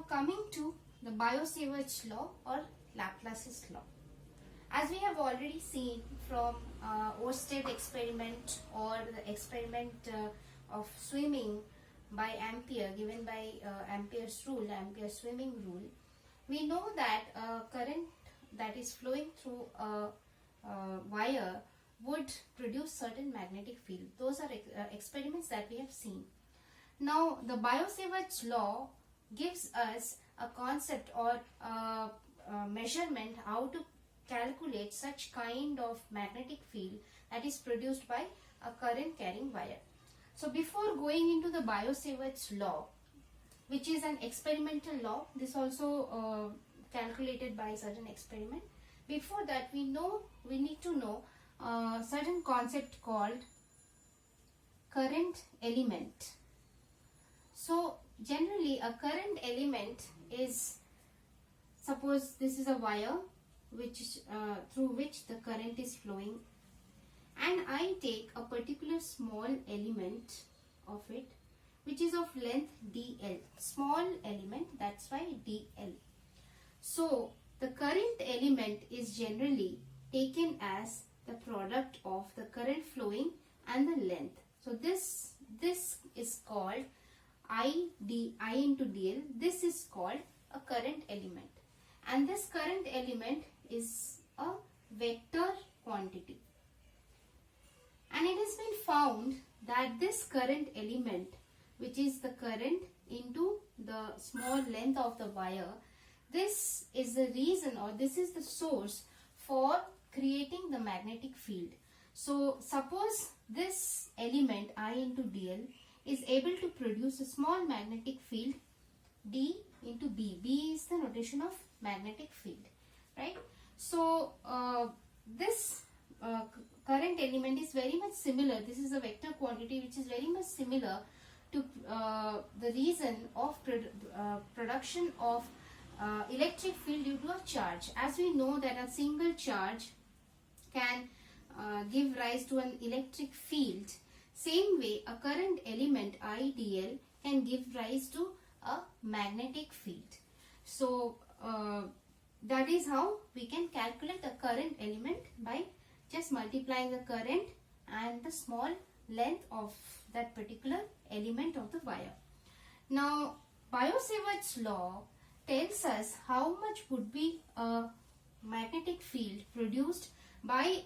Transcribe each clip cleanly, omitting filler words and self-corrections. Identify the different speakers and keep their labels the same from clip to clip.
Speaker 1: coming to the Biot-Savart law or Laplace's law. As we have already seen from Oersted experiment or the experiment of swimming by Ampere, given by Ampere's rule, Ampere's swimming rule, we know that current that is flowing through a wire would produce certain magnetic field. Those are experiments that we have seen. Now the Biot-Savart law gives us a concept or a measurement how to calculate such kind of magnetic field that is produced by a current carrying wire. So before going into the Biot-Savart law, which is an experimental law, this also calculated by certain experiment. Before that, we need to know certain concept called current element. So generally a current element is, suppose this is a wire which through which the current is flowing, and I take a particular small element of it which is of length dl, small element, that's why dl. So the current element is generally taken as the product of the current flowing and the length. So this is called I into dl. This is called a current element, and this current element is a vector quantity. And it has been found that this current element, which is the current into the small length of the wire, this is the reason, or this is the source for creating the magnetic field. So suppose this element I into dl is able to produce a small magnetic field D into B. B is the notation of magnetic field, right? So this current element is very much similar. This is a vector quantity which is very much similar to the reason of production of electric field due to a charge. As we know that a single charge can give rise to an electric field, same way a current element IDL can give rise to a magnetic field. So that is how we can calculate the current element, by just multiplying the current and the small length of that particular element of the wire. Now Biot-Savart's law tells us how much would be a magnetic field produced by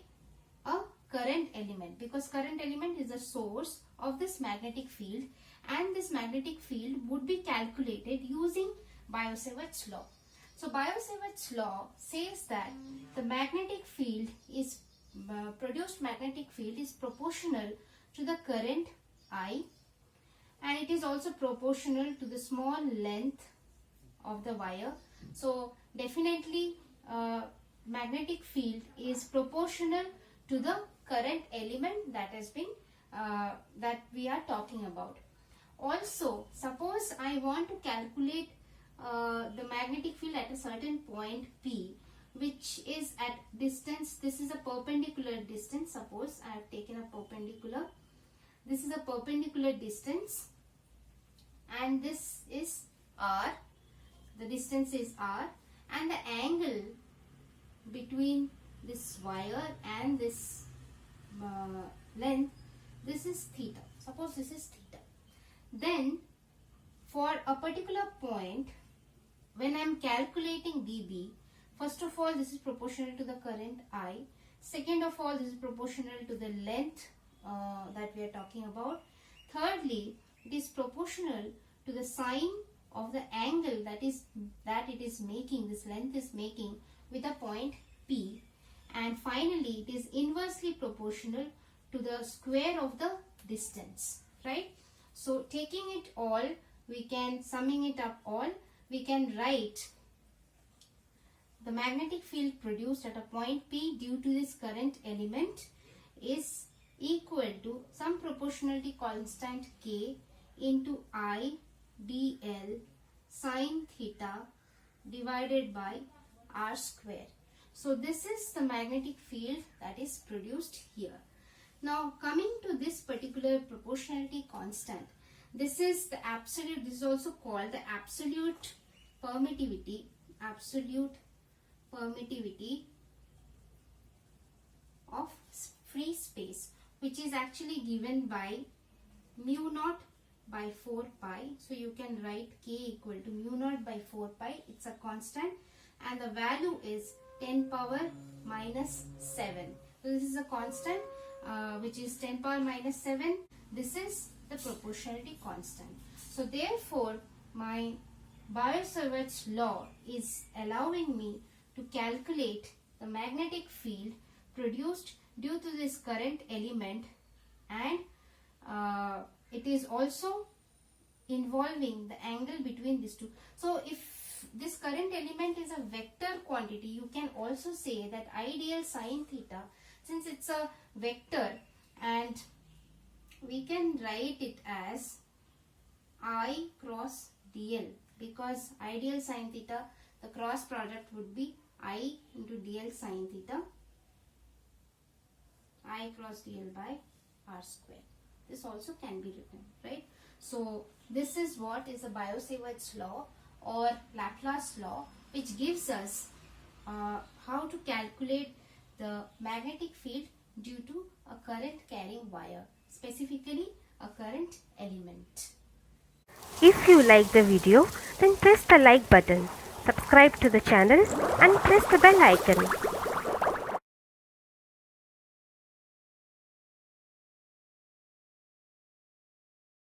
Speaker 1: a current element, because current element is the source of this magnetic field, and this magnetic field would be calculated using Biot-Savart's law. So Biot-Savart's law says that the magnetic field is produced magnetic field is proportional to the current I, and it is also proportional to the small length of the wire. So definitely magnetic field is proportional to the current element that has been that we are talking about. Also, suppose I want to calculate the magnetic field at a certain point P, which is at distance, this is a perpendicular distance. Suppose I have taken a perpendicular, this is a perpendicular distance, and this is R, the distance is R, and the angle between this wire and this length, this is theta. Suppose this is theta. Then for a particular point, when I am calculating dB, first of all this is proportional to the current I, second of all this is proportional to the length that we are talking about, thirdly it is proportional to the sine of the angle that it is making, this length is making with a point P, and finally it is inversely proportional to the square of the distance, right? So taking it all, we can, summing it up all, we can write the magnetic field produced at a point P due to this current element is equal to some proportionality constant K into I dl sine theta divided by R square. So this is the magnetic field that is produced here. Now coming to this particular proportionality constant, this is the absolute, this is also called the absolute permittivity, absolute permittivity of free space, which is actually given by mu naught by 4 pi. So you can write k equal to mu naught by 4 pi. It's a constant and the value is 10 power minus 7. So this is a constant which is 10 power minus 7. This is the proportionality constant. So therefore my Biot-Savart's law is allowing me to calculate the magnetic field produced due to this current element, and it is also involving the angle between these two. So if this current element is a vector quantity, you can also say that ideal sine theta, since it's a vector, and we can write it as I cross dl, because ideal sine theta, the cross product would be I into dl sine theta, I cross dl by r square. This also can be written, right? So this is what is the Biot-Savart's law or Laplace law, which gives us how to calculate the magnetic field due to a current carrying wire, specifically a current element.
Speaker 2: If you like the video, then press the like button, subscribe to the channel and press the bell icon.